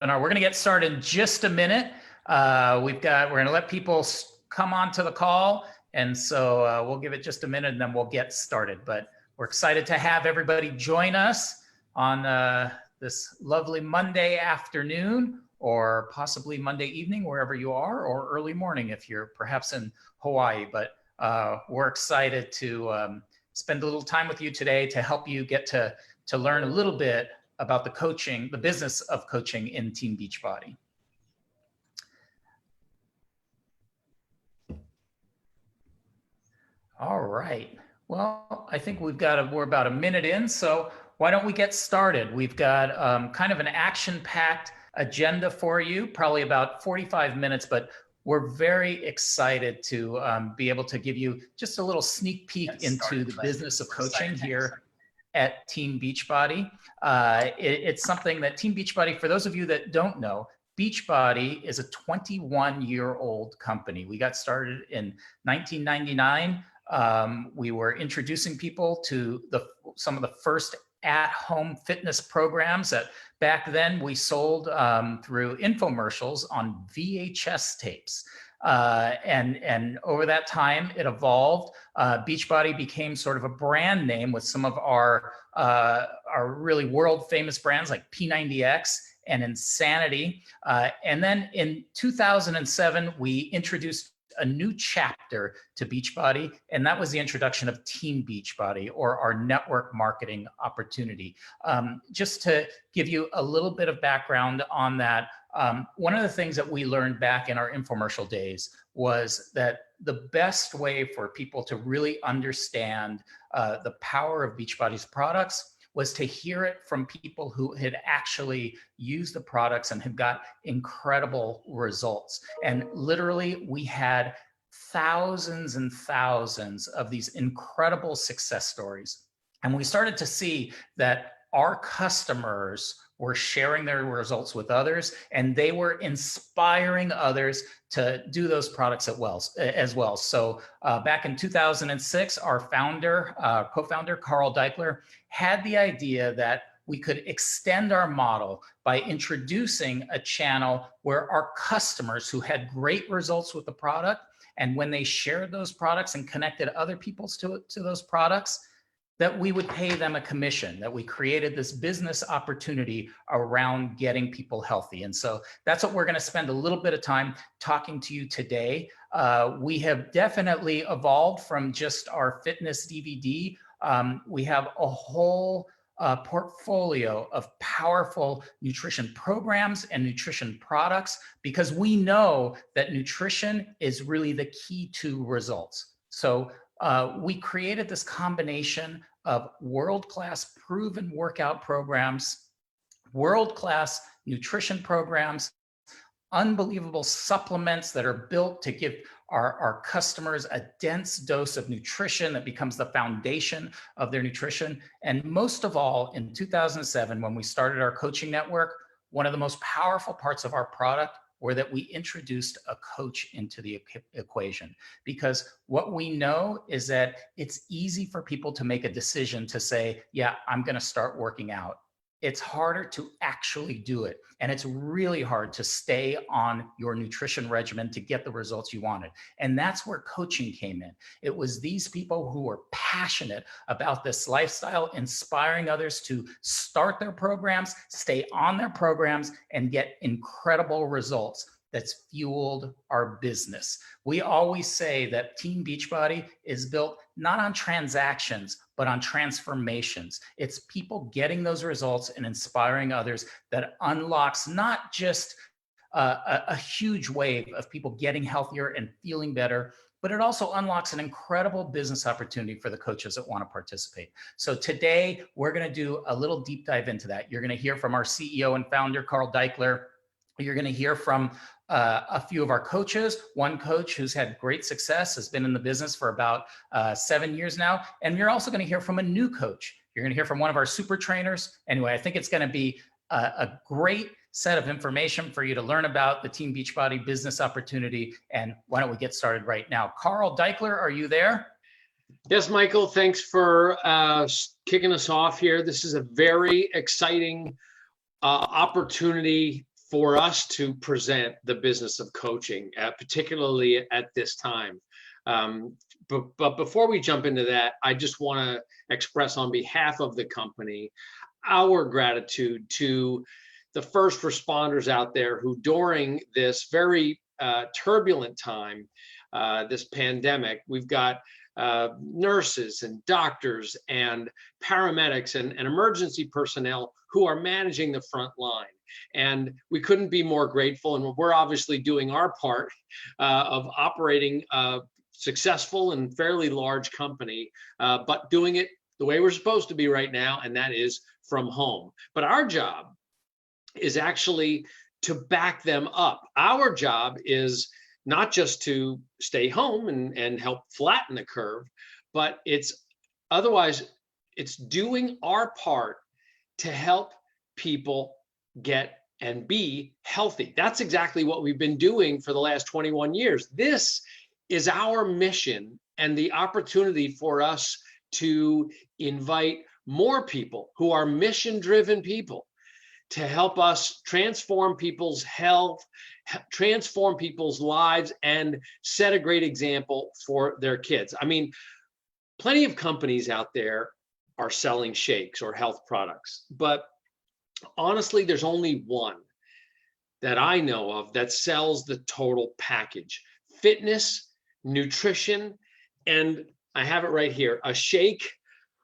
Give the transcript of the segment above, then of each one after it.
We're going to get started in just a minute. We're going to let people come onto the call. And so we'll give it just a minute and then we'll get started. But we're excited to have everybody join us on this lovely Monday afternoon, or possibly Monday evening, wherever you are, or early morning if you're perhaps in Hawaii. But we're excited to spend a little time with you today to help you get to learn a little bit about the coaching, the business of coaching in Team Beachbody. All right. Well, I think we're about a minute in, so why don't we get started? We've got kind of an action-packed agenda for you, probably about 45 minutes, but we're very excited to be able to give you just a little sneak peek into the business of coaching here at Team Beachbody. It's something that Team Beachbody, for those of you that don't know, Beachbody is a 21-year-old company. We got started in 1999. We were introducing people to some of the first at-home fitness programs that back then we sold through infomercials on VHS tapes. And over that time, it evolved. Beachbody became sort of a brand name with some of our really world famous brands like P90X and Insanity. And then in 2007, we introduced a new chapter to Beachbody, and that was the introduction of Team Beachbody, or our network marketing opportunity. Just to give you a little bit of background on that, one of the things that we learned back in our infomercial days was that the best way for people to really understand the power of Beachbody's products was to hear it from people who had actually used the products and had got incredible results. And literally, we had thousands and thousands of these incredible success stories. And we started to see that our customers were sharing their results with others, and they were inspiring others to do those products as well. So back in 2006, our co-founder, Carl Deichler, had the idea that we could extend our model by introducing a channel where our customers who had great results with the product, and when they shared those products and connected other people to those products, that we would pay them a commission, that we created this business opportunity around getting people healthy. And so that's what we're gonna spend a little bit of time talking to you today. We have definitely evolved from just our fitness DVD. We have a whole portfolio of powerful nutrition programs and nutrition products, because we know that nutrition is really the key to results. So we created this combination of world-class proven workout programs, world-class nutrition programs, unbelievable supplements that are built to give our customers a dense dose of nutrition that becomes the foundation of their nutrition. And most of all, in 2007, when we started our coaching network, one of the most powerful parts of our product were that we introduced a coach into the equation. Because what we know is that it's easy for people to make a decision to say, yeah, I'm gonna start working out. It's harder to actually do it. And it's really hard to stay on your nutrition regimen to get the results you wanted. And that's where coaching came in. It was these people who were passionate about this lifestyle, inspiring others to start their programs, stay on their programs, and get incredible results. That's fueled our business. We always say that Team Beachbody is built not on transactions, but on transformations. It's people getting those results and inspiring others that unlocks not just a huge wave of people getting healthier and feeling better, but it also unlocks an incredible business opportunity for the coaches that want to participate. So today, we're going to do a little deep dive into that. You're going to hear from our CEO and founder, Carl Deichler. You're going to hear from a few of our coaches. One coach who's had great success, has been in the business for about 7 years now. And you're also going to hear from a new coach. You're going to hear from one of our super trainers. Anyway, I think it's going to be a great set of information for you to learn about the Team Beachbody business opportunity. And why don't we get started right now? Carl Deichler, are you there? Yes, Michael, thanks for kicking us off here. This is a very exciting opportunity for us to present the business of coaching, particularly at this time. But before we jump into that, I just want to express on behalf of the company our gratitude to the first responders out there who, during this very turbulent time, this pandemic, we've got nurses and doctors and paramedics and emergency personnel who are managing the front line. And we couldn't be more grateful. And we're obviously doing our part of operating a successful and fairly large company, but doing it the way we're supposed to be right now, and that is from home. But our job is actually to back them up. Our job is not just to stay home and help flatten the curve, but it's doing our part to help people get and be healthy. That's exactly what we've been doing for the last 21 years. This is our mission and the opportunity for us to invite more people who are mission-driven people to help us transform people's health, transform people's lives, and set a great example for their kids. I mean, plenty of companies out there are selling shakes or health products, but honestly, there's only one that I know of that sells the total package: fitness, nutrition, and I have it right here, a shake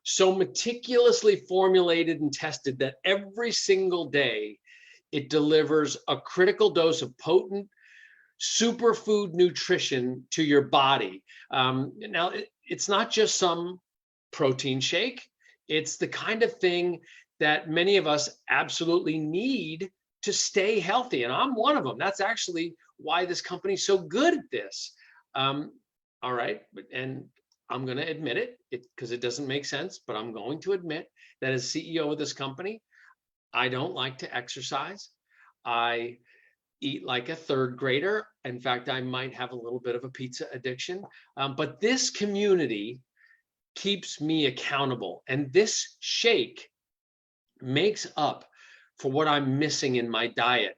so meticulously formulated and tested that every single day it delivers a critical dose of potent superfood nutrition to your body. Now, it's not just some protein shake. It's the kind of thing that many of us absolutely need to stay healthy. And I'm one of them. That's actually why this company's so good at this. All right. And I'm going to admit it because it doesn't make sense, but I'm going to admit that as CEO of this company, I don't like to exercise. I eat like a third grader. In fact, I might have a little bit of a pizza addiction. But this community keeps me accountable. And this shake makes up for what I'm missing in my diet.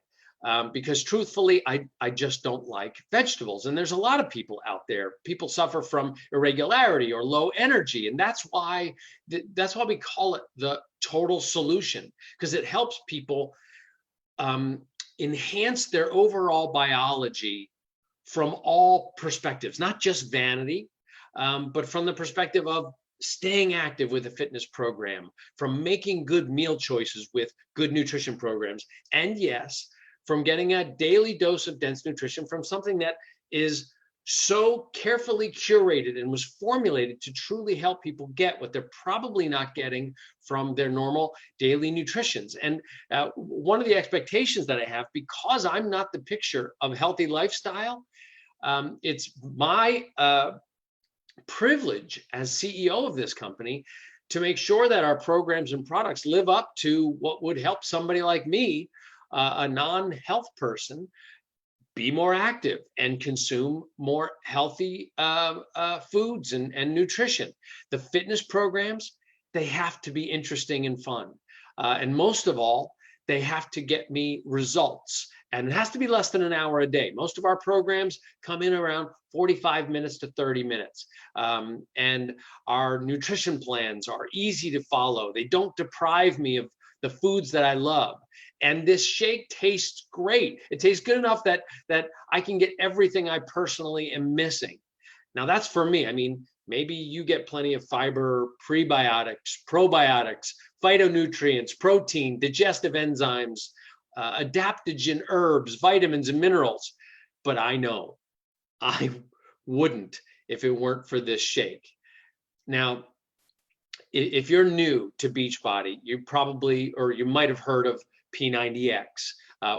Because truthfully, I just don't like vegetables. And there's a lot of people out there. People suffer from irregularity or low energy. And that's why we call it the total solution, because it helps people enhance their overall biology from all perspectives, not just vanity, but from the perspective of staying active with a fitness program, from making good meal choices with good nutrition programs, and yes, from getting a daily dose of dense nutrition from something that is so carefully curated and was formulated to truly help people get what they're probably not getting from their normal daily nutritions. And one of the expectations that I have, because I'm not the picture of healthy lifestyle, it's my privilege as CEO of this company to make sure that our programs and products live up to what would help somebody like me, a non-health person, be more active and consume more healthy foods and nutrition. The fitness programs, they have to be interesting and fun. And most of all, they have to get me results. And it has to be less than an hour a day. Most of our programs come in around 45 minutes to 30 minutes. And our nutrition plans are easy to follow. They don't deprive me of the foods that I love. And this shake tastes great. It tastes good enough that I can get everything I personally am missing. Now that's for me. I mean, maybe you get plenty of fiber, prebiotics, probiotics, phytonutrients, protein, digestive enzymes, adaptogen herbs, vitamins, and minerals. But I know I wouldn't if it weren't for this shake. Now, if you're new to Beachbody, you probably, or you might have heard of P90X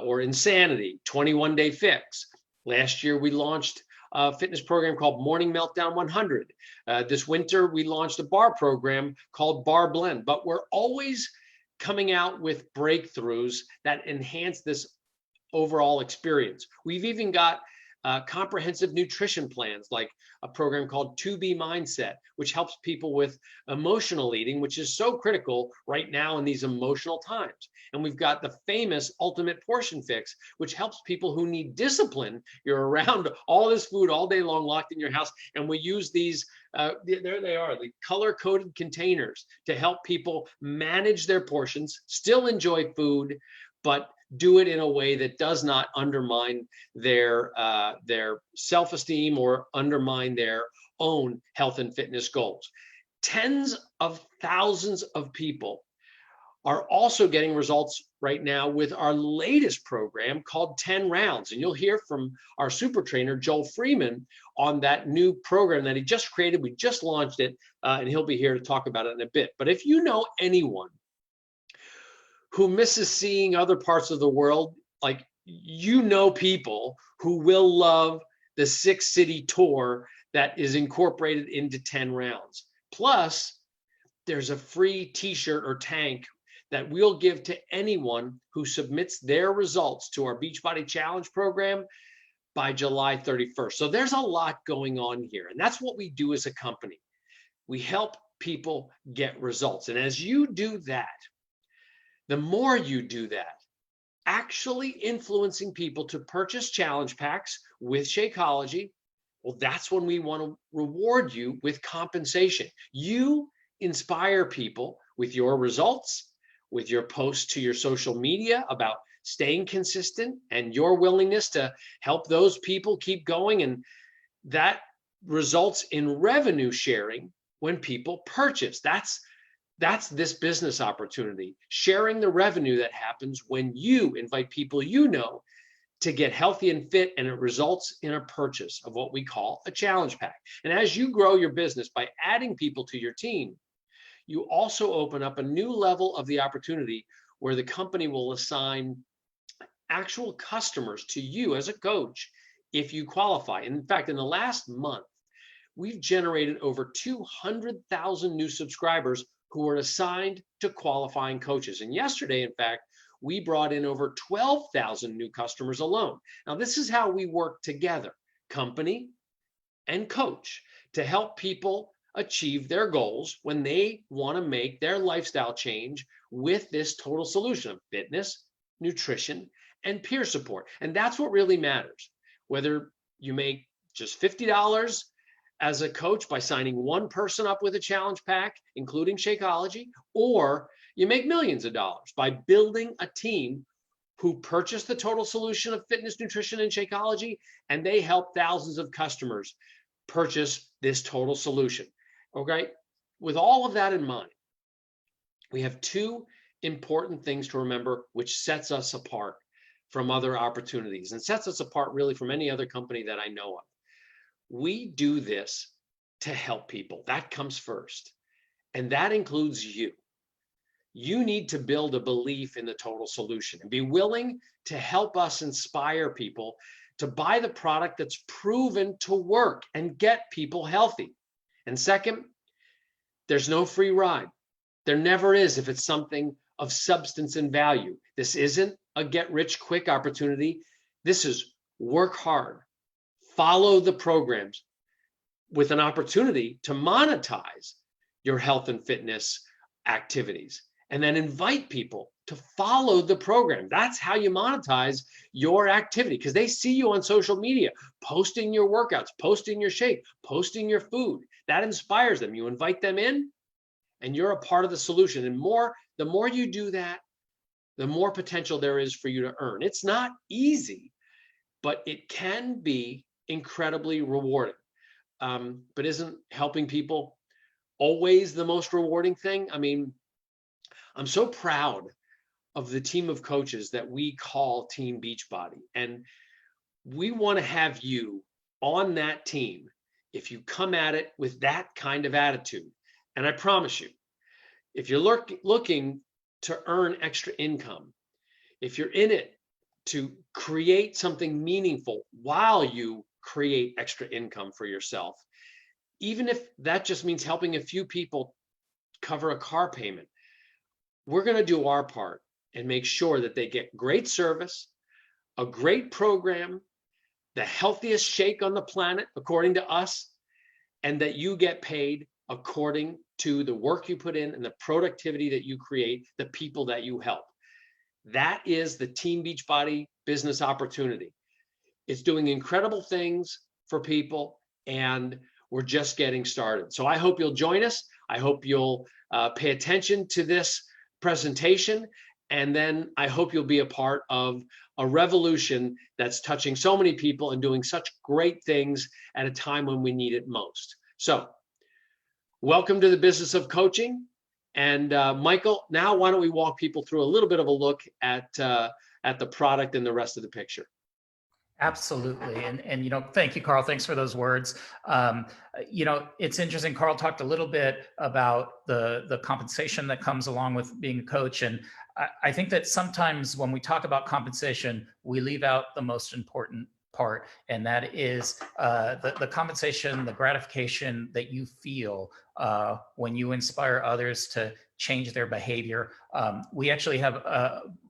or Insanity, 21-Day Fix. Last year, we launched a fitness program called Morning Meltdown 100. This winter, we launched a bar program called Bar Blend, but we're always coming out with breakthroughs that enhance this overall experience. We've even got comprehensive nutrition plans, like a program called 2B Mindset, which helps people with emotional eating, which is so critical right now in these emotional times. And we've got the famous Ultimate Portion Fix, which helps people who need discipline. You're around all this food all day long, locked in your house, and we use these, there they are, the color-coded containers to help people manage their portions, still enjoy food, but do it in a way that does not undermine their self-esteem or undermine their own health and fitness goals. Tens of thousands of people are also getting results right now with our latest program called 10 Rounds. And you'll hear from our super trainer, Joel Freeman, on that new program that he just created. We just launched it, and he'll be here to talk about it in a bit. But if you know anyone who misses seeing other parts of the world, like, you know, people who will love the 6-city tour that is incorporated into 10 Rounds. Plus, there's a free t-shirt or tank that we'll give to anyone who submits their results to our Beachbody Challenge program by July 31st. So there's a lot going on here. And that's what we do as a company. We help people get results. And as you do that, the more you do that, actually influencing people to purchase challenge packs with Shakeology, well, that's when we want to reward you with compensation. You inspire people with your results, with your posts to your social media about staying consistent and your willingness to help those people keep going. And that results in revenue sharing when people purchase. That's this business opportunity, sharing the revenue that happens when you invite people you know to get healthy and fit, and it results in a purchase of what we call a challenge pack. And as you grow your business by adding people to your team, you also open up a new level of the opportunity where the company will assign actual customers to you as a coach if you qualify. And in fact, in the last month, we've generated over 200,000 new subscribers who are assigned to qualifying coaches. And yesterday, in fact, we brought in over 12,000 new customers alone. Now, this is how we work together, company and coach, to help people achieve their goals when they want to make their lifestyle change with this total solution of fitness, nutrition, and peer support. And that's what really matters. Whether you make just $50 as a coach by signing one person up with a challenge pack, including Shakeology, or you make millions of dollars by building a team who purchase the total solution of fitness, nutrition, and Shakeology, and they help thousands of customers purchase this total solution. Okay, with all of that in mind, we have two important things to remember, which sets us apart from other opportunities and sets us apart really from any other company that I know of. We do this to help people. That comes first. And that includes you. You need to build a belief in the total solution and be willing to help us inspire people to buy the product that's proven to work and get people healthy. And second, there's no free ride. There never is if it's something of substance and value. This isn't a get rich quick opportunity. This is work hard, follow the programs with an opportunity to monetize your health and fitness activities, and then invite people to follow the program. That's how you monetize your activity, because they see you on social media, posting your workouts, posting your shake, posting your food. That inspires them. You invite them in, and you're a part of the solution. And the more you do that, the more potential there is for you to earn. It's not easy, but it can be incredibly rewarding. But isn't helping people always the most rewarding thing? I mean, I'm so proud of the team of coaches that we call Team Beachbody. And we want to have you on that team if you come at it with that kind of attitude. And I promise you, if you're looking to earn extra income, if you're in it to create something meaningful while you create extra income for yourself, even if that just means helping a few people cover a car payment, we're going to do our part and make sure that they get great service, a great program the healthiest shake on the planet, according to us, and that you get paid according to the work you put in and the productivity that you create, the people that you help. That is the Team Beachbody business opportunity. It's doing incredible things for people, and we're just getting started. So I hope you'll join us. I hope you'll pay attention to this presentation, and then I hope you'll be a part of a revolution that's touching so many people and doing such great things at a time when we need it most. So welcome to the business of coaching. And Michael, now why don't we walk people through a little bit of a look at the product and the rest of the picture. Absolutely. And thank you, Carl. Thanks for those words. It's interesting. Carl talked a little bit about the compensation that comes along with being a coach. And I think that sometimes when we talk about compensation, we leave out the most important part, and that is the compensation, the gratification that you feel when you inspire others to change their behavior. We actually have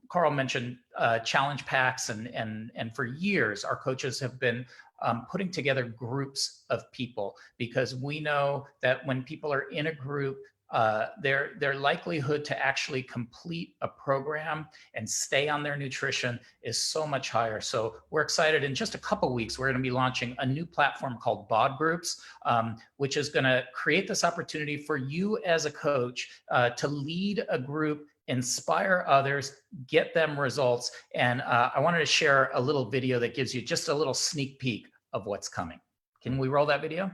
Carl mentioned challenge packs, and for years our coaches have been putting together groups of people, because we know that when people are in a group, their likelihood to actually complete a program and stay on their nutrition is so much higher. So we're excited. In just a couple weeks, we're going to be launching a new platform called BOD Groups, which is going to create this opportunity for you as a coach to lead a group, inspire others, get them results. And I wanted to share a little video that gives you just a little sneak peek of what's coming. Can we roll that video?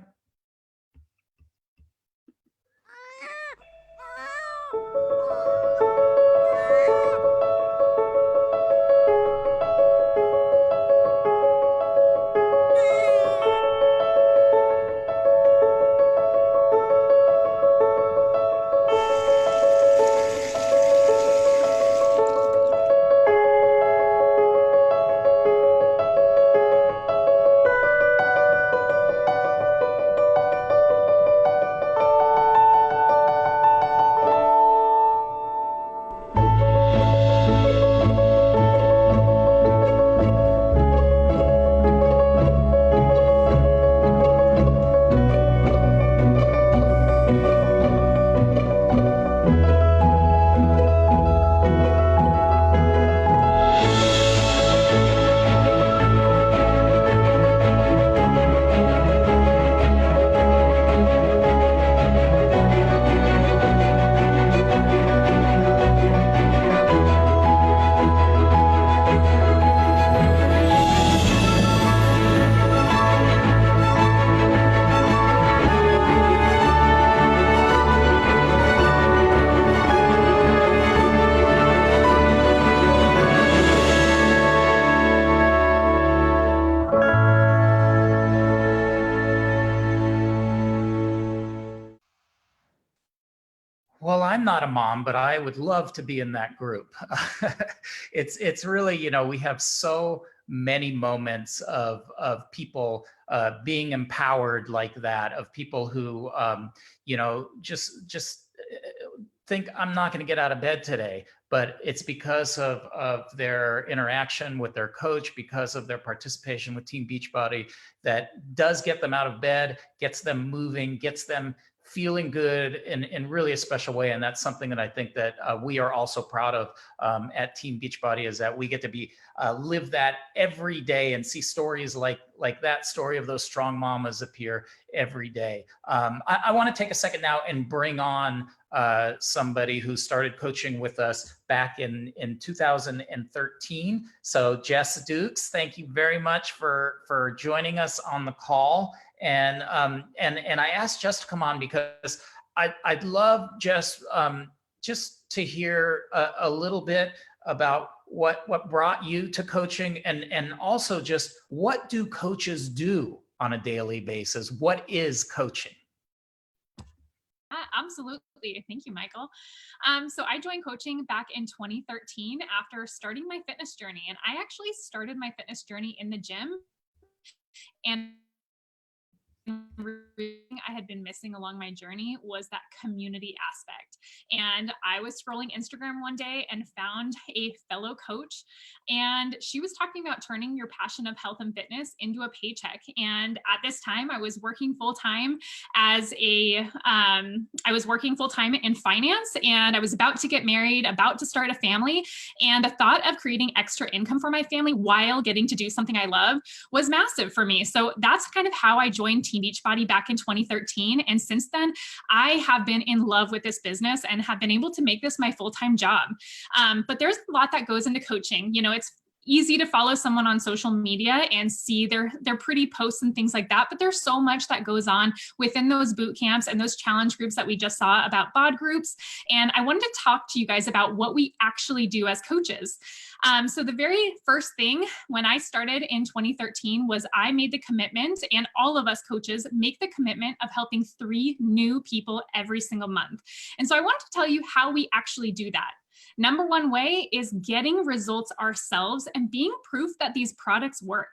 Well, I'm not a mom, but I would love to be in that group. It's really, we have so many moments of people being empowered like that, of people who, just think I'm not going to get out of bed today, but it's because of their interaction with their coach, because of their participation with Team Beachbody, that does get them out of bed, gets them moving, gets them feeling good in really a special way. And that's something that I think that we are also proud of at Team Beachbody, is that we get to be live that every day and see stories like that story of those strong mamas appear every day. I want to take a second now and bring on somebody who started coaching with us back in 2013. So Jess Dukes, thank you very much for joining us on the call. And I asked Jess to come on because I'd love Jess just to hear a little bit about what brought you to coaching, and also just what do coaches do on a daily basis? What is coaching? Absolutely. Thank you, Michael. So I joined coaching back in 2013 after starting my fitness journey. And I actually started my fitness journey in the gym. And I had been missing along my journey was that community aspect. And I was scrolling Instagram one day and found a fellow coach, and she was talking about turning your passion of health and fitness into a paycheck. And at this time, I was working full time I was working full time in finance, and I was about to get married, about to start a family. And the thought of creating extra income for my family while getting to do something I love was massive for me. So that's kind of how I joined Team Beachbody back in 2013. And since then, I have been in love with this business and have been able to make this my full-time job. But there's a lot that goes into coaching. You know, it's easy to follow someone on social media and see their pretty posts and things like that. But there's so much that goes on within those boot camps and those challenge groups that we just saw about bod groups. And I wanted to talk to you guys about what we actually do as coaches. So the very first thing when I started in 2013 was I made the commitment, and all of us coaches make the commitment of helping 3 new people every single month. And so I want to tell you how we actually do that. Number one way is getting results ourselves and being proof that these products work.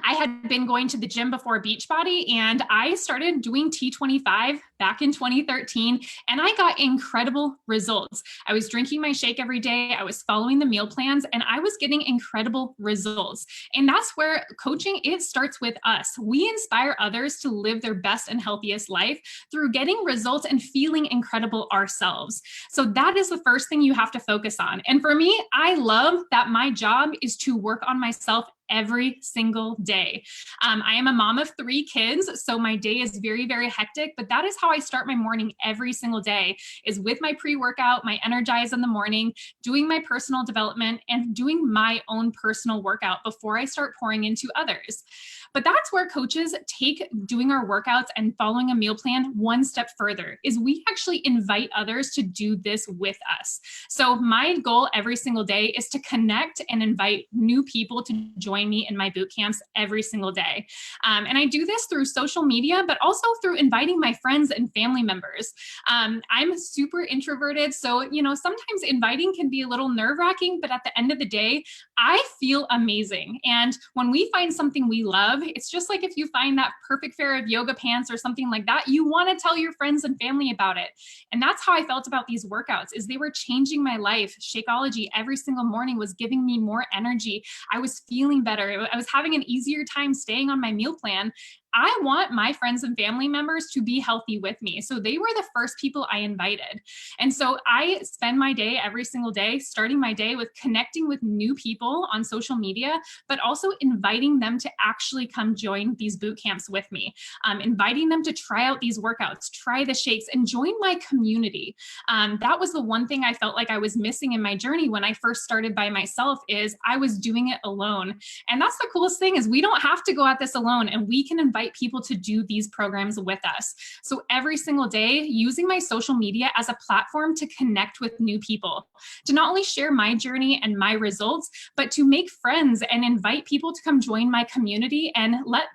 I had been going to the gym before Beachbody, and I started doing T25 back in 2013, and I got incredible results. I was drinking my shake every day. I was following the meal plans, and I was getting incredible results. And that's where coaching, it starts with us. We inspire others to live their best and healthiest life through getting results and feeling incredible ourselves. So that is the first thing you have to focus on. And for me, I love that my job is to work on myself every single day. I am a mom of 3 kids, so my day is very, very hectic, but that is how I start my morning every single day, is with my pre-workout, my Energize in the morning, doing my personal development, and doing my own personal workout before I start pouring into others. But that's where coaches take doing our workouts and following a meal plan one step further, is we actually invite others to do this with us. So my goal every single day is to connect and invite new people to join me in my boot camps every single day. And I do this through social media, but also through inviting my friends and family members. I'm super introverted, so sometimes inviting can be a little nerve-wracking, but at the end of the day, I feel amazing. And when we find something we love, it's just like if you find that perfect pair of yoga pants or something like that, you want to tell your friends and family about it. And that's how I felt about these workouts, is they were changing my life. Shakeology every single morning was giving me more energy. I was feeling better. I was having an easier time staying on my meal plan. I want my friends and family members to be healthy with me. So they were the first people I invited. And so I spend my day every single day, starting my day with connecting with new people on social media, but also inviting them to actually come join these boot camps with me, inviting them to try out these workouts, try the shakes, and join my community. That was the one thing I felt like I was missing in my journey when I first started by myself, is I was doing it alone. And that's the coolest thing, is we don't have to go at this alone, and we can invite people to do these programs with us. So every single day, using my social media as a platform to connect with new people, to not only share my journey and my results, but to make friends and invite people to come join my community and let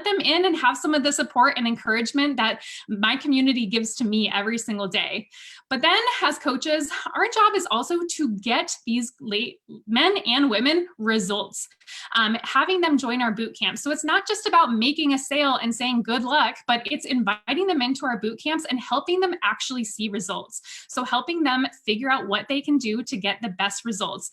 them in and have some of the support and encouragement that my community gives to me every single day. But then as coaches, our job is also to get these men and women results, having them join our boot camp. So it's not just about making a sale and saying good luck, but it's inviting them into our boot camps and helping them actually see results. So helping them figure out what they can do to get the best results.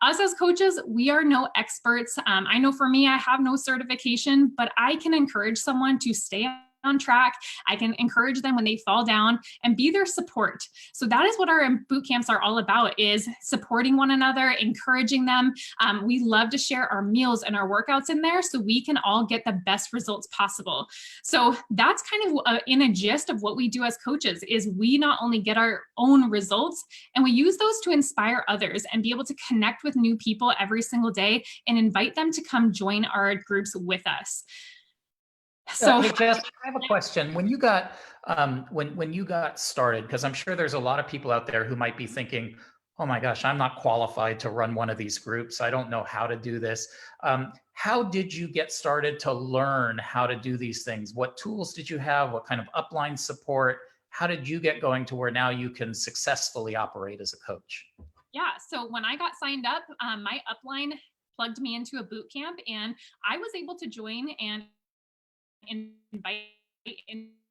Us as coaches, we are no experts. I know for me, I have no certification, but I can encourage someone to stay on track. I can encourage them when they fall down and be their support. So that is what our boot camps are all about, is supporting one another, encouraging them. We love to share our meals and our workouts in there so we can all get the best results possible. So that's kind of in a gist of what we do as coaches, is we not only get our own results, and we use those to inspire others and be able to connect with new people every single day and invite them to come join our groups with us. So, hey Jess, I have a question. When you got when you got started, because I'm sure there's a lot of people out there who might be thinking, "Oh my gosh, I'm not qualified to run one of these groups. I don't know how to do this." How did you get started to learn how to do these things? What tools did you have? What kind of upline support? How did you get going to where now you can successfully operate as a coach? yeah, so when I got signed up, my upline plugged me into a boot camp, and I was able to join and invite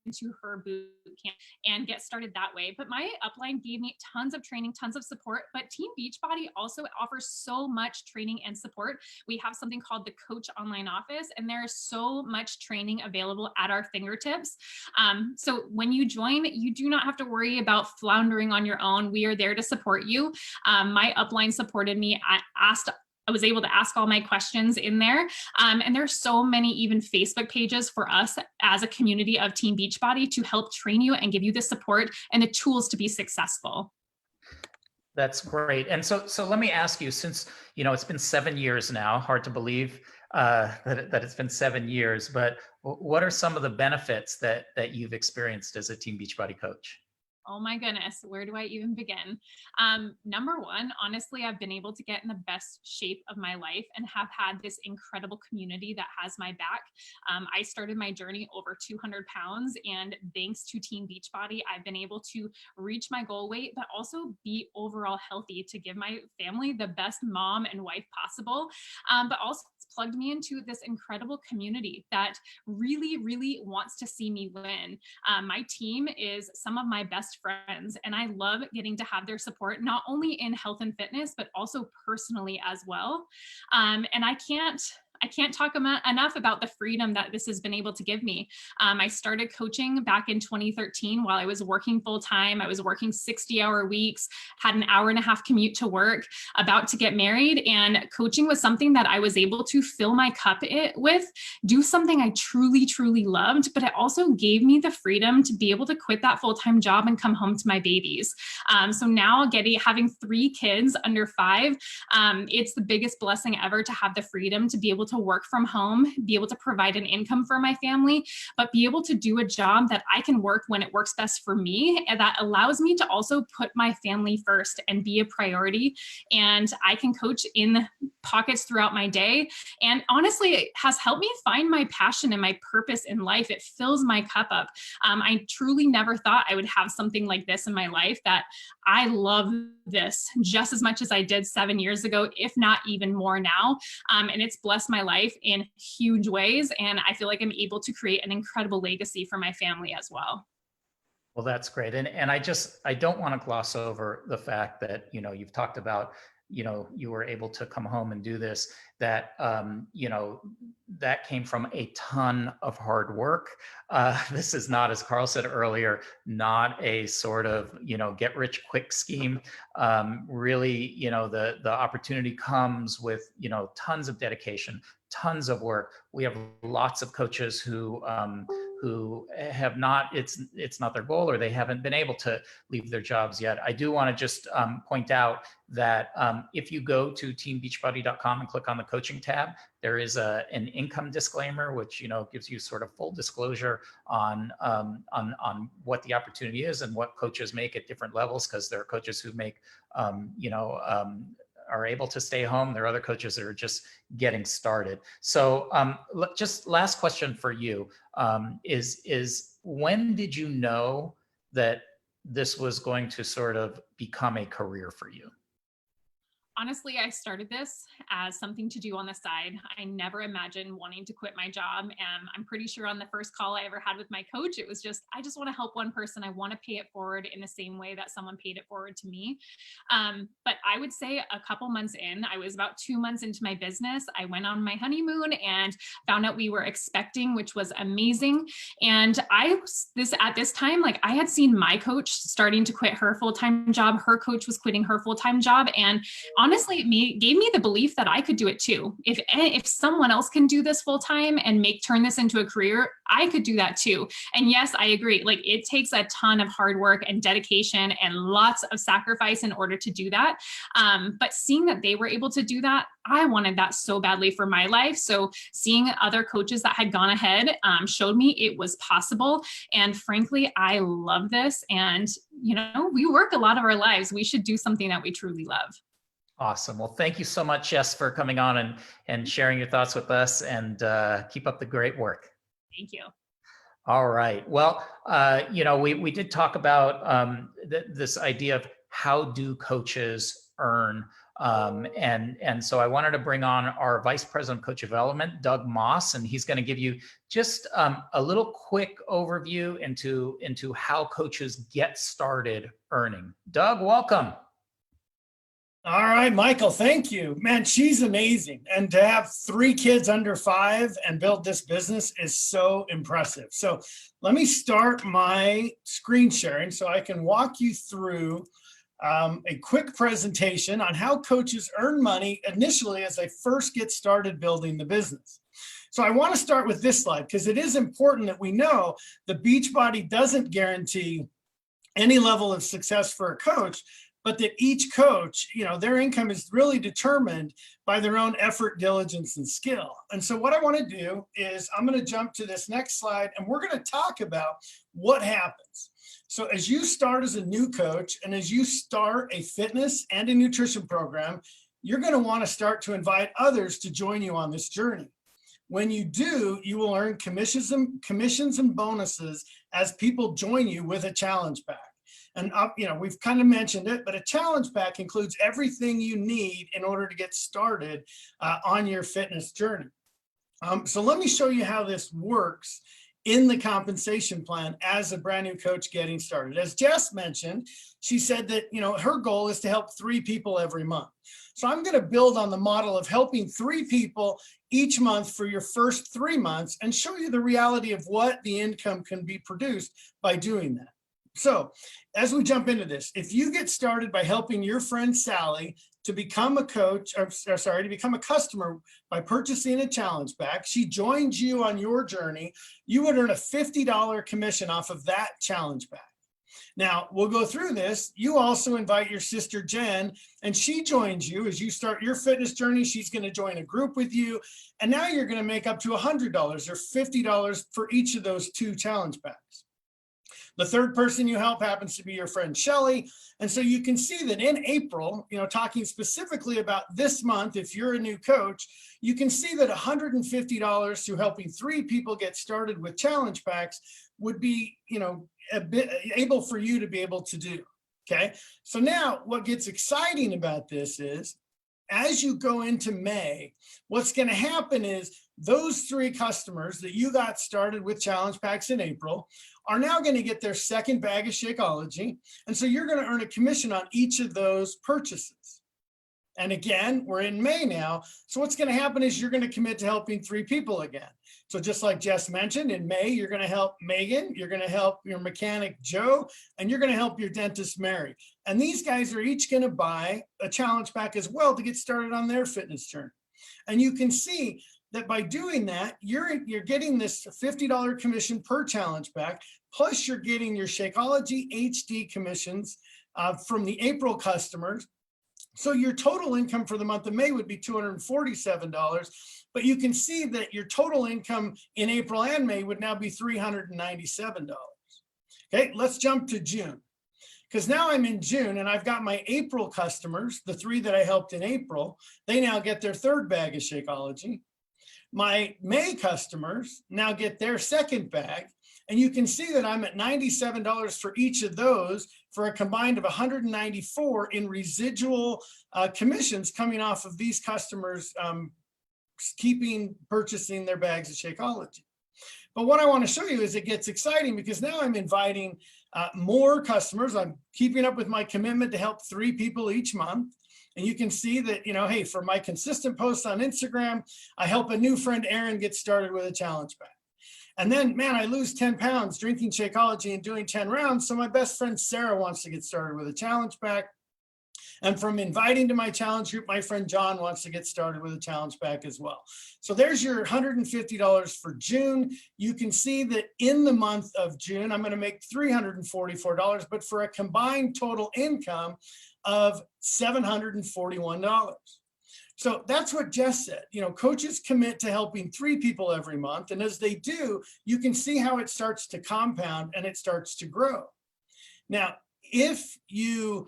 into her boot camp and get started that way. But my upline gave me tons of training, tons of support. But Team Beachbody also offers so much training and support. We have something called the Coach Online Office, and there is so much training available at our fingertips. So when you join, you do not have to worry about floundering on your own. We are there to support you. My upline supported me. I was able to ask all my questions in there. And there's so many even Facebook pages for us as a community of Team Beachbody to help train you and give you the support and the tools to be successful. That's great. And so let me ask you, since, it's been 7 years now, hard to believe that it's been 7 years, but what are some of the benefits that you've experienced as a Team Beachbody coach? Oh my goodness, where do I even begin? Number one, honestly, I've been able to get in the best shape of my life and have had this incredible community that has my back. I started my journey over 200 pounds, and thanks to Team Beachbody, I've been able to reach my goal weight, but also be overall healthy to give my family the best mom and wife possible. But also it's plugged me into this incredible community that really, really wants to see me win. My team is some of my best friends, and I love getting to have their support, not only in health and fitness, but also personally as well. And I can't talk enough about the freedom that this has been able to give me. I started coaching back in 2013 while I was working full time. I was working 60-hour weeks, had an hour-and-a-half commute to work, about to get married. And coaching was something that I was able to fill my cup with, do something I truly, truly loved, but it also gave me the freedom to be able to quit that full-time job and come home to my babies. So now having 3 kids under 5, it's the biggest blessing ever to have the freedom to be able to work from home, be able to provide an income for my family, but be able to do a job that I can work when it works best for me, and that allows me to also put my family first and be a priority. And I can coach in pockets throughout my day. And honestly, it has helped me find my passion and my purpose in life. It fills my cup up. I truly never thought I would have something like this in my life, that I love this just as much as I did 7 years ago, if not even more now. And it's blessed my life in huge ways. And I feel like I'm able to create an incredible legacy for my family as well. Well, that's great. And I don't want to gloss over the fact that, you've talked about, you were able to come home and do this, that, that came from a ton of hard work. This is not, as Carl said earlier, not a sort of, get rich quick scheme. Really, the opportunity comes with, tons of dedication, tons of work. We have lots of coaches who have not, it's not their goal, or they haven't been able to leave their jobs yet. I do want to just point out that if you go to teambeachbody.com and click on the coaching tab, there is an income disclaimer, which gives you sort of full disclosure on what the opportunity is and what coaches make at different levels, because there are coaches who make are able to stay home. There are other coaches that are just getting started. So just last question for you is when did you know that this was going to sort of become a career for you? Honestly, I started this as something to do on the side. I never imagined wanting to quit my job. And I'm pretty sure on the first call I ever had with my coach, it was just, I just want to help one person. I want to pay it forward in the same way that someone paid it forward to me. But I would say a couple months in, I was about 2 months into my business. I went on my honeymoon and found out we were expecting, which was amazing. And at this time, like, I had seen my coach starting to quit her full-time job. Her coach was quitting her full-time job. And honestly, it gave me the belief that I could do it too. If someone else can do this full time and turn this into a career, I could do that too. And yes, I agree. Like, it takes a ton of hard work and dedication and lots of sacrifice in order to do that. But seeing that they were able to do that, I wanted that so badly for my life. So seeing other coaches that had gone ahead showed me it was possible. And frankly, I love this. And, we work a lot of our lives. We should do something that we truly love. Awesome. Well, thank you so much, Jess, for coming on and sharing your thoughts with us, and keep up the great work. Thank you. All right. Well, we did talk about this idea of how do coaches earn And so I wanted to bring on our Vice President of Coach Development, Doug Moss, and he's going to give you just a little quick overview into how coaches get started earning. Doug, welcome. All right, Michael, thank you. Man, she's amazing. And to have 3 kids under 5 and build this business is so impressive. So let me start my screen sharing so I can walk you through a quick presentation on how coaches earn money initially as they first get started building the business. So I want to start with this slide because it is important that we know the Beachbody doesn't guarantee any level of success for a coach, but that each coach, their income is really determined by their own effort, diligence, and skill. And so what I want to do is I'm going to jump to this next slide, and we're going to talk about what happens. So as you start as a new coach, and as you start a fitness and a nutrition program, you're going to want to start to invite others to join you on this journey. When you do, you will earn commissions and bonuses as people join you with a challenge pack. And we've kind of mentioned it, but a challenge pack includes everything you need in order to get started on your fitness journey. So let me show you how this works in the compensation plan as a brand new coach getting started. As Jess mentioned, she said that her goal is to help 3 people every month. So I'm going to build on the model of helping 3 people each month for your first 3 months and show you the reality of what the income can be produced by doing that. So as we jump into this, if you get started by helping your friend Sally to become a coach, to become a customer by purchasing a challenge pack, she joins you on your journey, you would earn a $50 commission off of that challenge pack. Now, we'll go through this. You also invite your sister Jen, and she joins you as you start your fitness journey. She's going to join a group with you, and now you're going to make up to $100 or $50 for each of those 2 challenge packs. The third person you help happens to be your friend Shelly. And so you can see that in April, talking specifically about this month, if you're a new coach, you can see that $150 to helping 3 people get started with challenge packs would be, a bit able for you to be able to do. Okay. So now what gets exciting about this is as you go into May, what's going to happen is those 3 customers that you got started with challenge packs in April are now going to get their second bag of Shakeology. And so you're going to earn a commission on each of those purchases. And again, we're in May now. So what's going to happen is you're going to commit to helping 3 people again. So just like Jess mentioned, in May, you're going to help Megan, you're going to help your mechanic Joe, and you're going to help your dentist Mary. And these guys are each going to buy a challenge pack as well to get started on their fitness journey. And you can see that by doing that, you're getting this $50 commission per challenge pack, plus you're getting your Shakeology HD commissions from the April customers. So your total income for the month of May would be $247, but you can see that your total income in April and May would now be $397. Okay, let's jump to June. Because now I'm in June and I've got my April customers, the 3 that I helped in April, they now get their 3rd bag of Shakeology. My May customers now get their 2nd bag, and you can see that I'm at $97 for each of those for a combined of $194 in residual commissions coming off of these customers purchasing their bags of Shakeology. But what I want to show you is it gets exciting because now I'm inviting more customers. I'm keeping up with my commitment to help 3 people each month. And you can see that, hey, for my consistent posts on Instagram, I help a new friend, Aaron, get started with a challenge pack. And then, man, I lose 10 pounds drinking Shakeology and doing 10 rounds. So my best friend, Sarah, wants to get started with a challenge pack. And from inviting to my challenge group, my friend John wants to get started with a challenge pack as well. So there's your $150 for June. You can see that in the month of June, I'm going to make $344, but for a combined total income of $741. So that's what Jess said. Coaches commit to helping 3 people every month. And as they do, you can see how it starts to compound and it starts to grow. Now, if you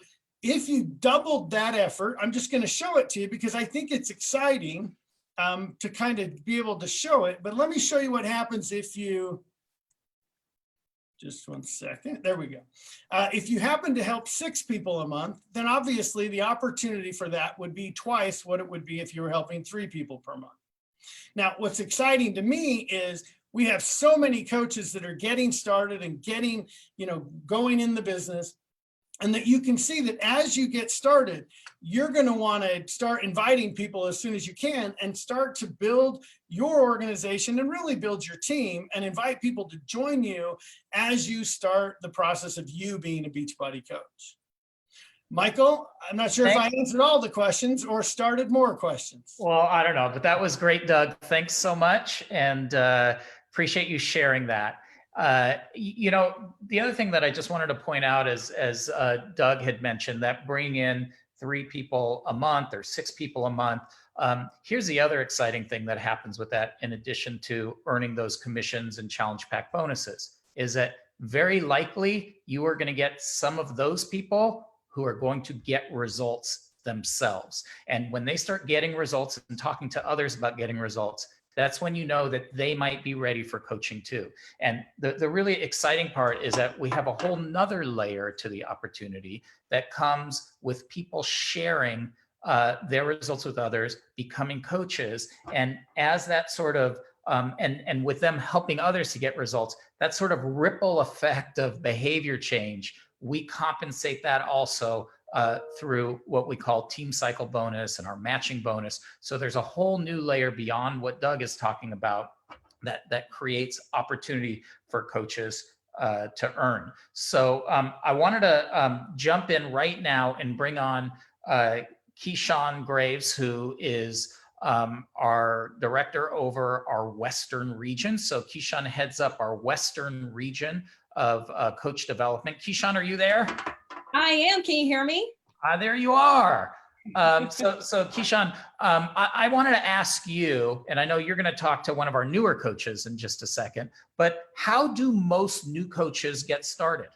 doubled that effort, I'm just going to show it to you because I think it's exciting to kind of be able to show it. But let me show you what happens if you Just one second. There we go. If you happen to help 6 people a month, then obviously the opportunity for that would be twice what it would be if you were helping 3 people per month. Now, what's exciting to me is we have so many coaches that are getting started and getting, going in the business. And that you can see that as you get started, you're going to want to start inviting people as soon as you can and start to build your organization and really build your team and invite people to join you as you start the process of you being a Beachbody coach. Michael, I'm not sure if I answered all the questions or started more questions. Well, I don't know, but that was great, Doug. Thanks so much. And appreciate you sharing that. The other thing that I just wanted to point out is, as Doug had mentioned, that bring in 3 people a month or 6 people a month. Here's the other exciting thing that happens with that, in addition to earning those commissions and challenge pack bonuses, is that very likely you are going to get some of those people who are going to get results themselves. And when they start getting results and talking to others about getting results, that's when you know that they might be ready for coaching too. And the really exciting part is that we have a whole nother layer to the opportunity that comes with people sharing their results with others, becoming coaches. And as that sort of, and with them helping others to get results, that sort of ripple effect of behavior change, we compensate that also through what we call team cycle bonus and our matching bonus. So there's a whole new layer beyond what Doug is talking about that creates opportunity for coaches to earn. So I wanted to jump in right now and bring on Keyshawn Graves, who is our director over our Western region. So Keyshawn heads up our Western region of coach development. Keyshawn, are you there? I am. Can you hear me? There you are. So Keyshawn, I wanted to ask you, and I know you're going to talk to one of our newer coaches in just a second, but how do most new coaches get started?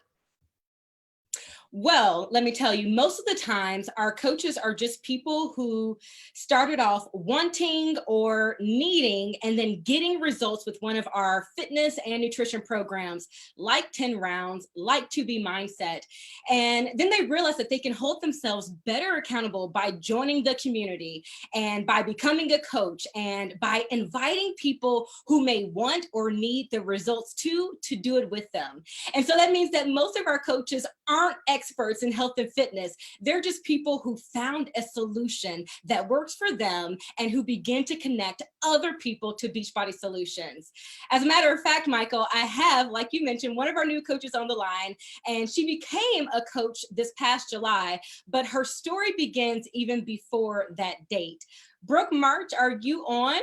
Well, let me tell you, most of the times our coaches are just people who started off wanting or needing and then getting results with one of our fitness and nutrition programs, like 10 rounds, like 2B mindset. And then they realize that they can hold themselves better accountable by joining the community and by becoming a coach and by inviting people who may want or need the results to do it with them. And so that means that most of our coaches aren't experts in health and fitness. They're just people who found a solution that works for them and who begin to connect other people to Beachbody solutions. As a matter of fact, Michael, I have, like you mentioned, one of our new coaches on the line, and she became a coach this past July, but her story begins even before that date. Brooke March, are you on?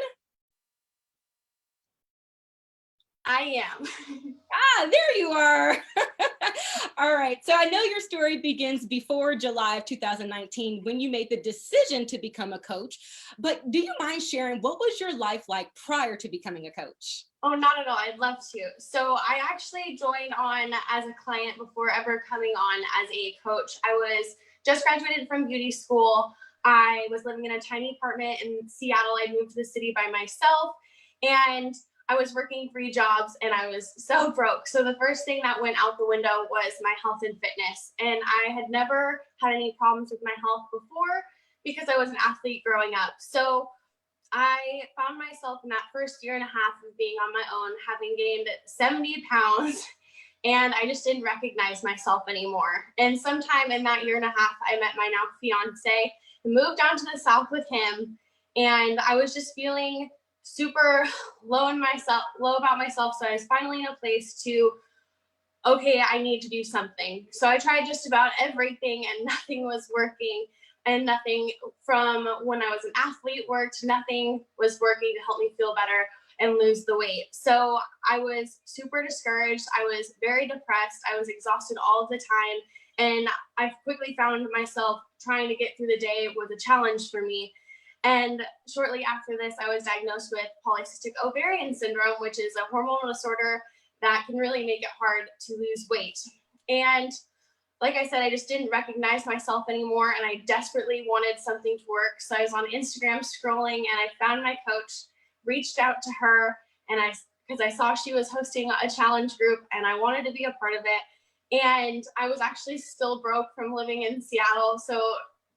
I am. There you are. All right. So I know your story begins before July of 2019 when you made the decision to become a coach, but do you mind sharing what was your life like prior to becoming a coach? Oh, not at all. I'd love to. So I actually joined on as a client before ever coming on as a coach. I was just graduated from beauty school. I was living in a tiny apartment in Seattle. I moved to the city by myself, and I was working 3 jobs and I was so broke. So the first thing that went out the window was my health and fitness. And I had never had any problems with my health before because I was an athlete growing up. So I found myself in that first year and a half of being on my own, having gained 70 pounds, and I just didn't recognize myself anymore. And sometime in that year and a half, I met my now fiance, moved down to the South with him, and I was just feeling super low about myself. So I was finally in a place to, okay, I need to do something. So I tried just about everything and nothing was working, and nothing from when I was an athlete worked. Nothing was working to help me feel better and lose the weight. So I was super discouraged. I was very depressed. I was exhausted all of the time. And I quickly found myself trying to get through the day was a challenge for me. And shortly after this, I was diagnosed with polycystic ovarian syndrome, which is a hormonal disorder that can really make it hard to lose weight. And like I said, I just didn't recognize myself anymore, and I desperately wanted something to work. So I was on Instagram scrolling, and I found my coach, reached out to her, and I because I saw she was hosting a challenge group and I wanted to be a part of it. And I was actually still broke from living in Seattle. So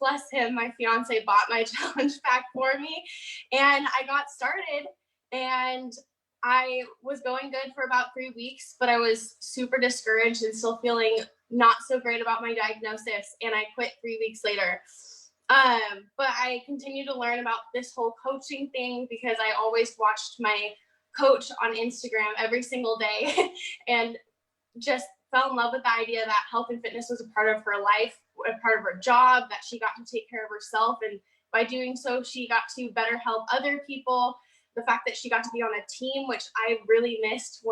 bless him, my fiance bought my challenge pack for me and I got started, and I was going good for about 3 weeks, but I was super discouraged and still feeling not so great about my diagnosis. And I quit 3 weeks later. But I continued to learn about this whole coaching thing because I always watched my coach on Instagram every single day and just fell in love with the idea that health and fitness was a part of her life, a part of her job, that she got to take care of herself. And by doing so, she got to better help other people. The fact that she got to be on a team, which I really missed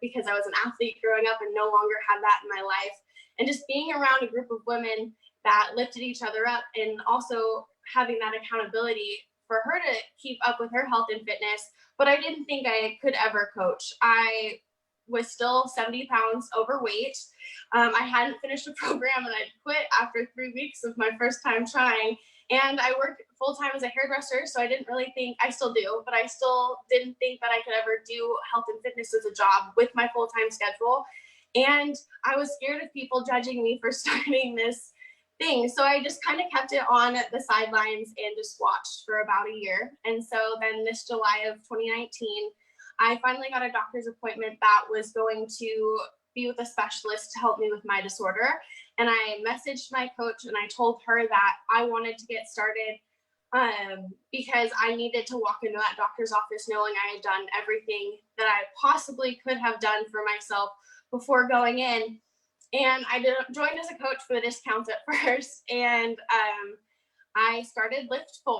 because I was an athlete growing up and no longer had that in my life. And just being around a group of women that lifted each other up, and also having that accountability for her to keep up with her health and fitness. But I didn't think I could ever coach. I was still 70 pounds overweight. I hadn't finished a program and I'd quit after 3 weeks of my first time trying. And I worked full time as a hairdresser, so I didn't really think, I still do, but I still didn't think that I could ever do health and fitness as a job with my full-time schedule. And I was scared of people judging me for starting this thing. So I just kind of kept it on the sidelines and just watched for about a year. And so then this July of 2019, I finally got a doctor's appointment that was going to be with a specialist to help me with my disorder. And I messaged my coach and I told her that I wanted to get started because I needed to walk into that doctor's office knowing I had done everything that I possibly could have done for myself before going in. And I joined as a coach for the discounts at first. And I started Lift 4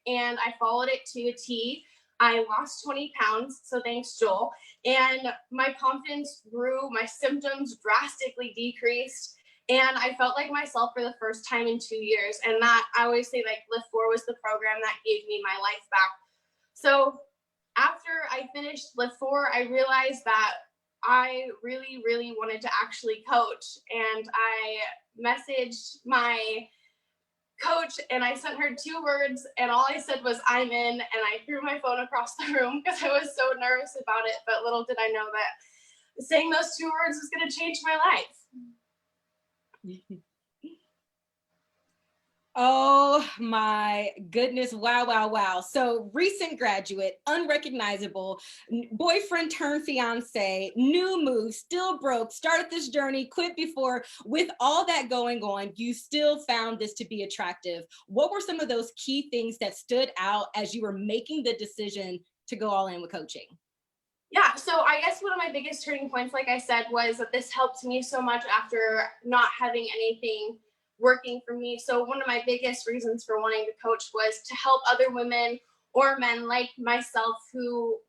and I followed it to a T. I lost 20 pounds, so thanks, Joel. And my confidence grew, my symptoms drastically decreased, and I felt like myself for the first time in 2 years. And that, I always say, like, Lift 4 was the program that gave me my life back. So after I finished Lift 4, I realized that I really, really wanted to actually coach. And I messaged my coach and I sent her 2 words and all I said was, "I'm in," and I threw my phone across the room because I was so nervous about it. But little did I know that saying those 2 words was going to change my life. Oh my goodness. Wow, wow, wow. So recent graduate, unrecognizable, boyfriend turned fiance, new move, still broke, started this journey, quit before. With all that going on, you still found this to be attractive. What were some of those key things that stood out as you were making the decision to go all in with coaching? Yeah, so I guess one of my biggest turning points, like I said, was that this helped me so much after not having anything working for me. So one of my biggest reasons for wanting to coach was to help other women or men like myself who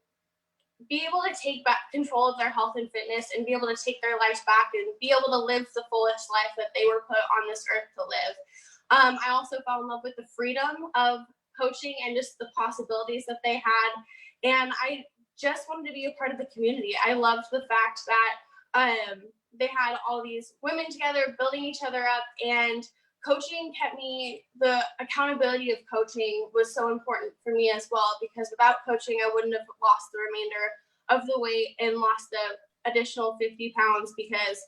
be able to take back control of their health and fitness and be able to take their lives back and be able to live the fullest life that they were put on this earth to live. I also fell in love with the freedom of coaching and just the possibilities that they had. And I just wanted to be a part of the community. I loved the fact that they had all these women together building each other up, and coaching kept me, the accountability of coaching was so important for me as well, because without coaching I wouldn't have lost the remainder of the weight and lost the additional 50 pounds, because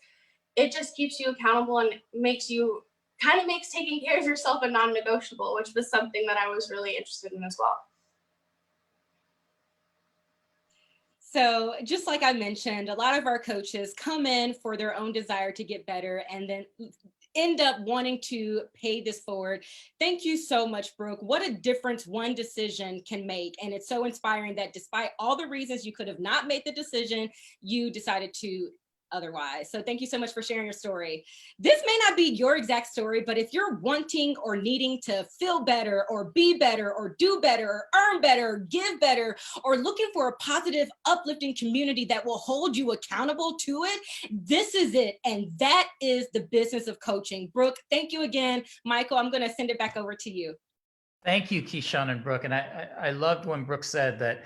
it just keeps you accountable and makes taking care of yourself a non-negotiable, which was something that I was really interested in as well. So just like I mentioned, a lot of our coaches come in for their own desire to get better and then end up wanting to pay this forward. Thank you so much, Brooke. What a difference one decision can make. And it's so inspiring that despite all the reasons you could have not made the decision, you decided to otherwise. So thank you so much for sharing your story. This may not be your exact story, but if you're wanting or needing to feel better or be better or do better or earn better, give better, or looking for a positive, uplifting community that will hold you accountable to it, this is it. And that is the business of coaching. Brooke, thank you again. Michael, I'm going to send it back over to you. Thank you, Keyshawn and Brooke. And I loved when Brooke said that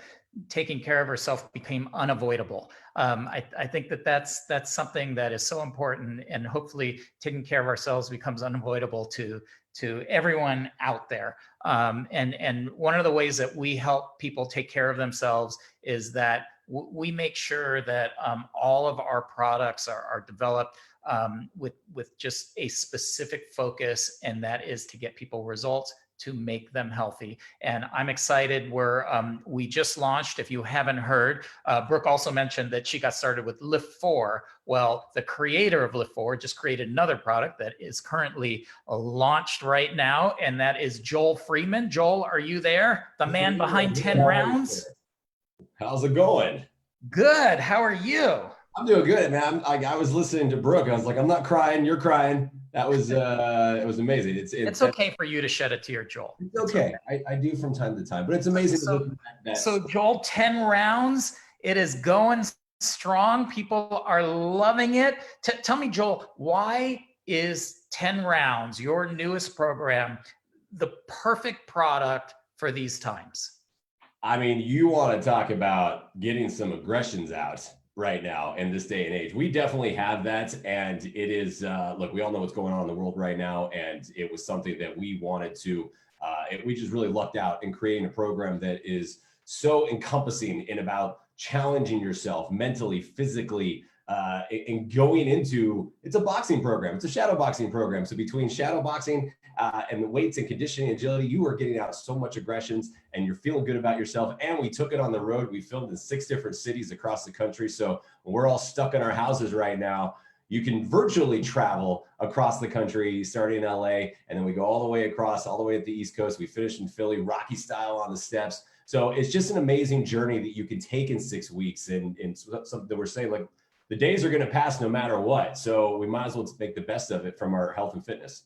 taking care of herself became unavoidable. I think that's something that is so important, and hopefully taking care of ourselves becomes unavoidable to to everyone out there. And one of the ways that we help people take care of themselves is that we make sure that all of our products are developed with just a specific focus, and that is to get people results, to make them healthy. And I'm excited. We just launched, if you haven't heard, Brooke also mentioned that she got started with Lift 4. Well, the creator of Lift 4 just created another product that is currently launched right now, and that is Joel Freeman. Joel, are you there? The man behind 10 rounds. How's it going? Good. How are you? I'm doing good, man. I was listening to Brooke. I was like, I'm not crying. You're crying. That was it was amazing. It's okay for you to shed a tear, Joel. It's okay. I do from time to time, but it's amazing. So Joel, 10 rounds. It is going strong. People are loving it. Tell me, Joel, why is 10 rounds, your newest program, the perfect product for these times? I mean, you want to talk about getting some aggressions out right now in this day and age. We definitely have that. And it is, look, we all know what's going on in the world right now. And it was something that we wanted to, we just really lucked out in creating a program that is so encompassing in about challenging yourself mentally, physically, and going into, it's a boxing program. It's a shadow boxing program. So between shadow boxing and the weights and conditioning, agility, you are getting out so much aggressions and you're feeling good about yourself. And we took it on the road. We filmed in 6 different cities across the country. So when we're all stuck in our houses right now, you can virtually travel across the country, starting in LA, and then we go all the way across, all the way at the East Coast. We finished in Philly, Rocky style on the steps. So it's just an amazing journey that you can take in 6 weeks. And something that we're saying, like, the days are going to pass no matter what. So we might as well make the best of it from our health and fitness.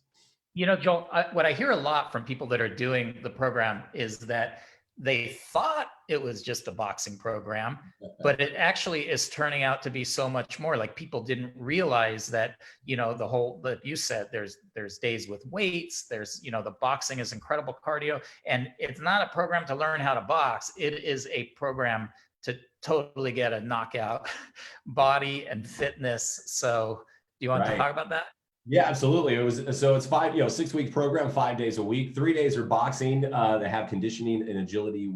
You know, Joel, what I hear a lot from people that are doing the program is that they thought it was just a boxing program, but it actually is turning out to be so much more. Like, people didn't realize that, you know, that you said, there's days with weights, there's, you know, the boxing is incredible cardio, and it's not a program to learn how to box. It is a program to totally get a knockout body and fitness. So do you want to talk about that? Yeah, absolutely. It's 6-week program, 5 days a week. 3 days are boxing that have conditioning and agility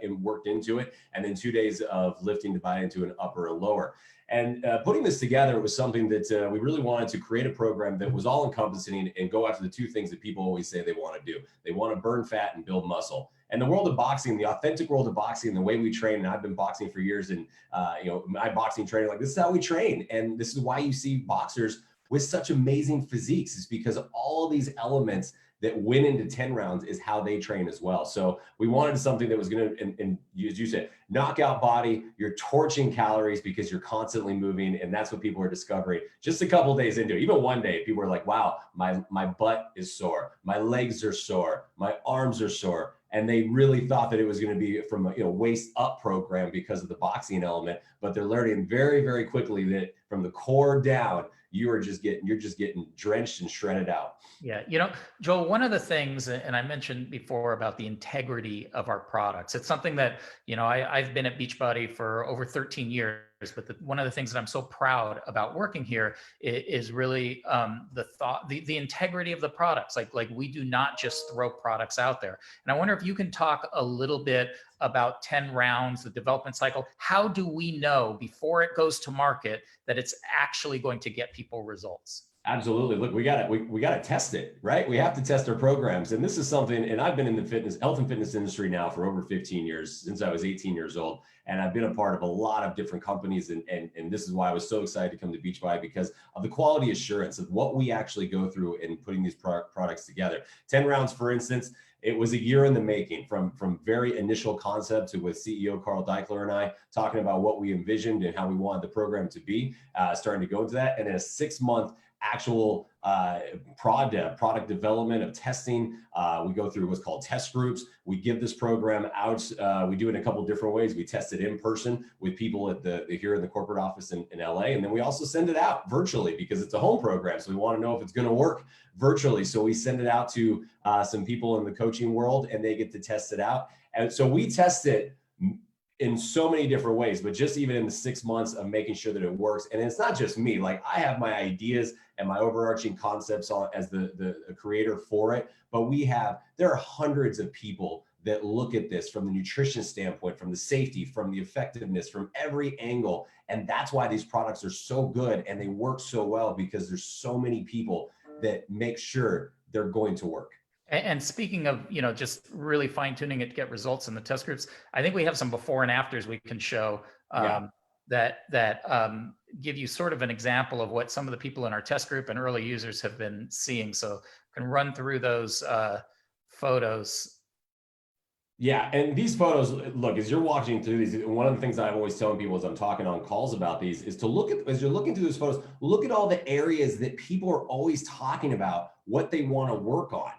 worked into it. And then 2 days of lifting divided into an upper and lower. And putting this together was something that we really wanted to create a program that was all encompassing and go after the 2 things that people always say they want to do. They want to burn fat and build muscle. And the world of boxing, the authentic world of boxing, the way we train, and I've been boxing for years, and my boxing training, like, this is how we train. And this is why you see boxers with such amazing physiques, is because all of these elements that went into 10 rounds is how they train as well. So we wanted something that was going to, and as you said, knockout body. You're torching calories because you're constantly moving, and that's what people are discovering. Just a couple days into it, even one day, people are like, wow, my butt is sore, my legs are sore, my arms are sore. And they really thought that it was going to be from a waist up program because of the boxing element, but they're learning very, very quickly that from the core down, you're just getting drenched and shredded out. Yeah. You know, Joel, one of the things, and I mentioned before about the integrity of our products, it's something that, you know, I've been at Beachbody for over 13 years, but one of the things that I'm so proud about working here is really the integrity of the products. Like we do not just throw products out there. And I wonder if you can talk a little bit about 10 rounds, the development cycle. How do we know before it goes to market that it's actually going to get people results? Absolutely. Look, we got to test it, right? We have to test our programs. And this is something, and I've been in the health and fitness industry now for over 15 years, since I was 18 years old. And I've been a part of a lot of different companies. And this is why I was so excited to come to Beachbody, because of the quality assurance of what we actually go through in putting these products together. 10 rounds, for instance, it was a year in the making, from very initial concept to with CEO Carl Deichler and I talking about what we envisioned and how we wanted the program to be, starting to go into that. And then a 6-month actual product development of testing. We go through what's called test groups. We give this program out. We do it in a couple of different ways. We test it in person with people at here in the corporate office in LA. And then we also send it out virtually because it's a home program. So we want to know if it's going to work virtually. So we send it out to some people in the coaching world and they get to test it out. And so we test it in so many different ways, but just even in the 6 months of making sure that it works. And it's not just me, like I have my ideas and my overarching concepts on as the creator for it, but there are hundreds of people that look at this from the nutrition standpoint, from the safety, from the effectiveness, from every angle. And that's why these products are so good and they work so well, because there's so many people that make sure they're going to work. And speaking of, just really fine tuning it to get results in the test groups, I think we have some before and afters we can show that give you sort of an example of what some of the people in our test group and early users have been seeing. So I can run through those photos. Yeah, and these photos, look, as you're watching through these, one of the things I'm always telling people as I'm talking on calls about these is to look at, as you're looking through those photos, look at all the areas that people are always talking about, what they want to work on.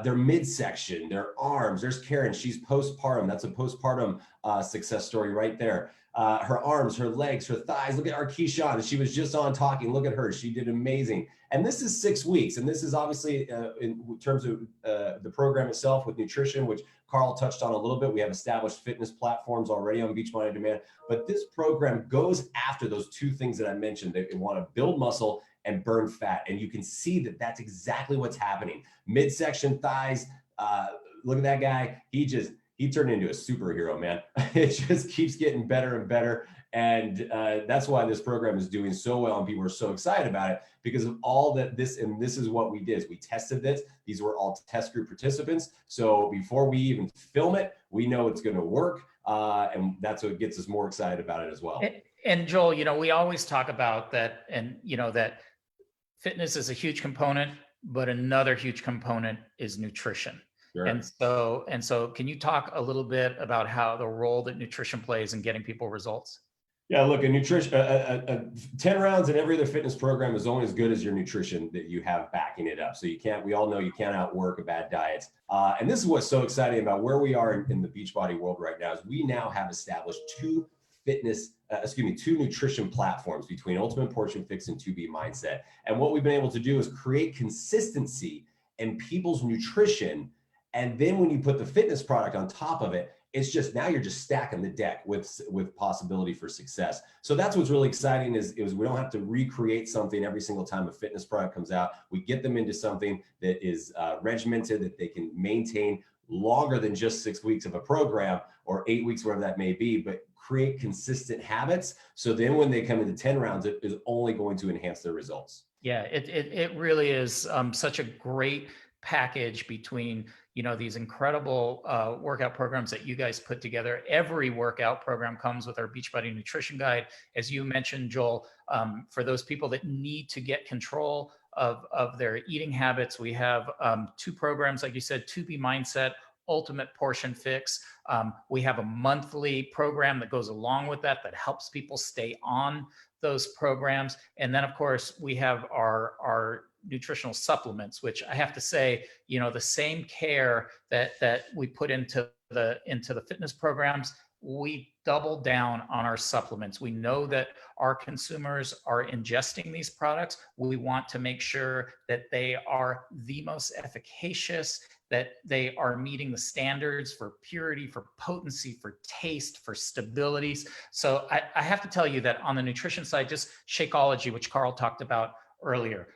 Their midsection, their arms. There's Karen, she's postpartum. That's a postpartum success story right there. Her arms, her legs, her thighs. Look at our Keyshawn. She was just on talking. Look at her. She did amazing. And this is 6 weeks. And this is obviously in terms of the program itself with nutrition, which Carl touched on a little bit. We have established fitness platforms already on Beachbody Demand. But this program goes after those two things that I mentioned. They want to build muscle and burn fat. And you can see that that's exactly what's happening. Midsection, thighs, look at that guy. He turned into a superhero, man. It just keeps getting better and better. And that's why this program is doing so well and people are so excited about it, because of all that this is what we did. We tested this. These were all test group participants. So before we even film it, we know it's going to work. And that's what gets us more excited about it as well. And Joel, we always talk about that, and that fitness is a huge component, but another huge component is nutrition. Sure. And so can you talk a little bit about how the role that nutrition plays in getting people results? Yeah, look, a nutrition, 10 rounds in every other fitness program is only as good as your nutrition that you have backing it up. So we all know you can't outwork a bad diet. And this is what's so exciting about where we are in the Beachbody world right now, is we now have established two nutrition platforms between Ultimate Portion Fix and 2B Mindset. And what we've been able to do is create consistency in people's nutrition. And then when you put the fitness product on top of it, it's just, now you're just stacking the deck with possibility for success. So that's what's really exciting is we don't have to recreate something every single time a fitness product comes out. We get them into something that is regimented, that they can maintain longer than just 6 weeks of a program or 8 weeks, whatever that may be, but create consistent habits. So then when they come into 10 rounds, it is only going to enhance their results. Yeah, it really is such a great package between, these incredible workout programs that you guys put together. Every workout program comes with our Beachbody Nutrition Guide. As you mentioned, Joel, for those people that need to get control of their eating habits, we have 2 programs, like you said, 2B Mindset, Ultimate Portion Fix. We have a monthly program that goes along with that helps people stay on those programs. And then, of course, we have our nutritional supplements, which I have to say, the same care that we put into the fitness programs, we double down on our supplements. We know that our consumers are ingesting these products. We want to make sure that they are the most efficacious, that they are meeting the standards for purity, for potency, for taste, for stability. So I have to tell you that on the nutrition side, just Shakeology, which Carl talked about earlier,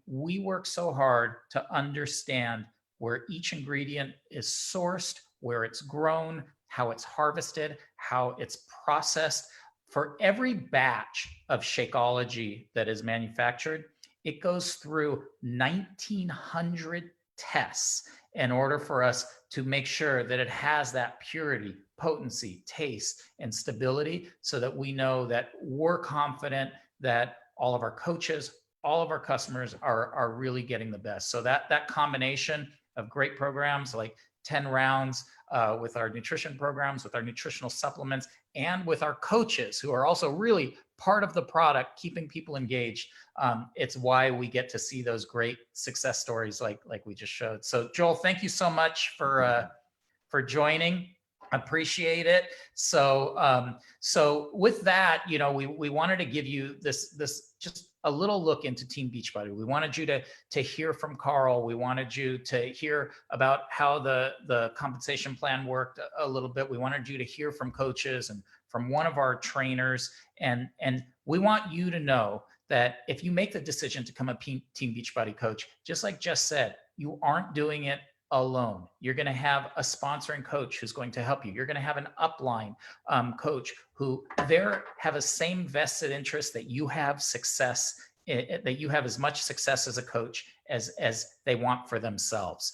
we work so hard to understand where each ingredient is sourced, where it's grown, how it's harvested, how it's processed. For every batch of Shakeology that is manufactured, it goes through 1,900 tests in order for us to make sure that it has that purity, potency, taste, and stability, so that we know that we're confident that all of our coaches, all of our customers are really getting the best. So that combination of great programs like 10 rounds with our nutrition programs, with our nutritional supplements, and with our coaches who are also really part of the product, keeping people engaged. It's why we get to see those great success stories like we just showed. So Joel, thank you so much for joining. Appreciate it. So with that, we wanted to give you this just a little look into Team Beachbody. We wanted you to hear from Carl. We wanted you to hear about how the compensation plan worked a little bit. We wanted you to hear from coaches and from one of our trainers. And we want you to know that if you make the decision to become a Team Beachbody coach, just like Jess said, you aren't doing it alone. You're going to have a sponsoring coach who's going to help you. You're going to have an upline coach who have a same vested interest that you have success, that you have as much success as a coach as they want for themselves.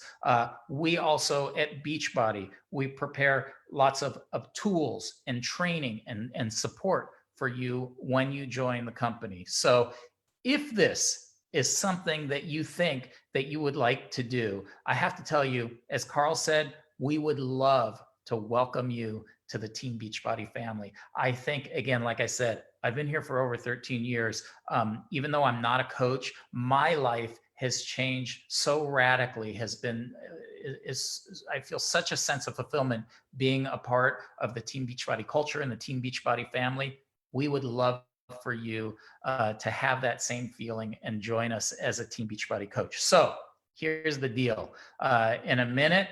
We also at Beachbody, we prepare lots of tools and training and support for you when you join the company. So if this is something that you think that you would like to do, I have to tell you, as Carl said, we would love to welcome you to the Team Beachbody family. I think, again, like I said, I've been here for over 13 years. Even though I'm not a coach, my life has changed so radically, I feel such a sense of fulfillment being a part of the Team Beachbody culture and the Team Beachbody family. We would love for you to have that same feeling and join us as a Team Beachbody coach. So here's the deal. In a minute,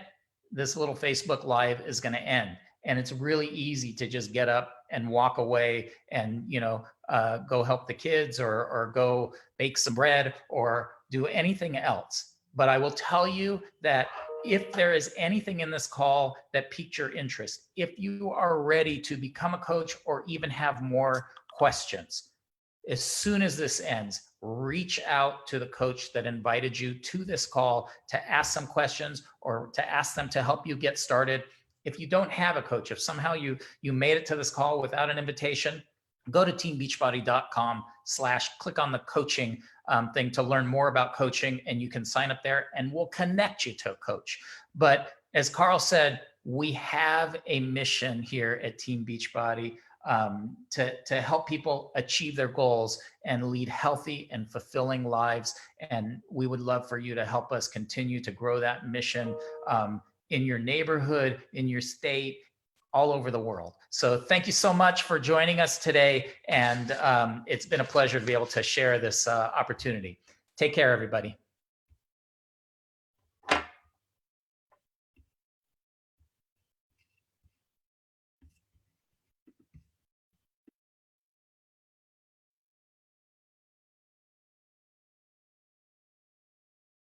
this little Facebook Live is going to end. And it's really easy to just get up and walk away and, go help the kids or go bake some bread or do anything else. But I will tell you that if there is anything in this call that piqued your interest, if you are ready to become a coach or even have more questions, as soon as this ends, reach out to the coach that invited you to this call to ask some questions or to ask them to help you get started. If you don't have a coach, if somehow you made it to this call without an invitation, go to teambeachbody.com/click on the coaching thing to learn more about coaching, and you can sign up there and we'll connect you to a coach. But as Carl said, we have a mission here at Team Beachbody to help people achieve their goals and lead healthy and fulfilling lives. And we would love for you to help us continue to grow that mission in your neighborhood, in your state, all over the world. So thank you so much for joining us today. And it's been a pleasure to be able to share this opportunity. Take care, everybody.